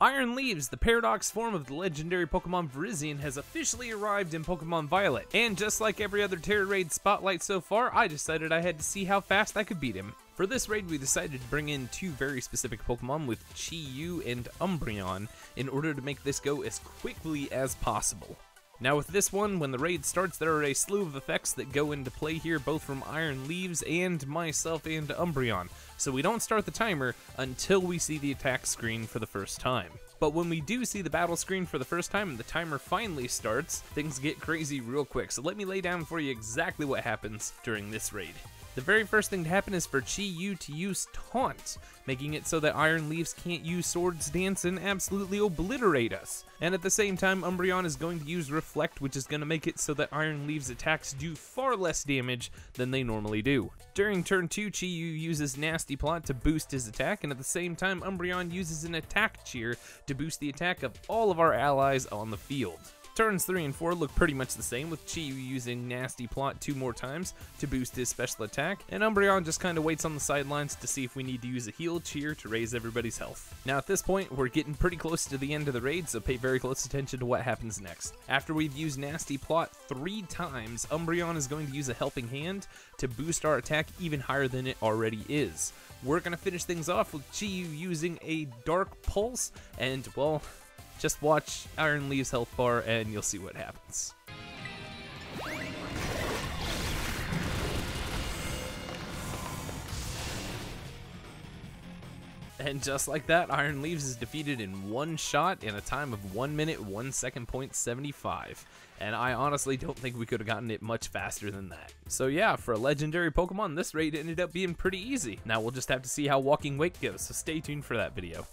Iron Leaves, the paradox form of the legendary Pokemon VIRIZION, has officially arrived in Pokemon Violet, and just like every other Tera raid spotlight so far, I decided I had to see how fast I could beat him. For this raid, we decided to bring in two very specific Pokemon with Chi-Yu and UMBREON in order to make this go as quickly as possible. Now with this one, when the raid starts, there are a slew of effects that go into play here, both from Iron Leaves and myself and UMBREON, so we don't start the timer until we see the attack screen for the first time. But when we do see the battle screen for the first time and the timer finally starts, things get crazy real quick, so let me lay down for you exactly what happens during this raid. The very first thing to happen is for Chi-Yu to use Taunt, making it so that Iron Leaves can't use Swords Dance and absolutely obliterate us. And at the same time, UMBREON is going to use Reflect, which is going to make it so that Iron Leaves attacks do far less damage than they normally do. During turn 2, Chi-Yu uses Nasty Plot to boost his attack, and at the same time, UMBREON uses an Attack Cheer to boost the attack of all of our allies on the field. Turns 3 and 4 look pretty much the same, with Chi-Yu using Nasty Plot 2 more times to boost his special attack, and UMBREON just kind of waits on the sidelines to see if we need to use a heal cheer to raise everybody's health. Now at this point, we're getting pretty close to the end of the raid, so pay very close attention to what happens next. After we've used Nasty Plot 3 times, UMBREON is going to use a Helping Hand to boost our attack even higher than it already is. We're going to finish things off with Chi-Yu using a Dark Pulse, and well, just watch Iron Leaves health bar and you'll see what happens. And just like that, Iron Leaves is defeated in one shot in a time of 1 minute, 1 second, .75. And I honestly don't think we could have gotten it much faster than that. So yeah, for a legendary Pokemon, this raid ended up being pretty easy. Now we'll just have to see how Walking Wake goes, so stay tuned for that video.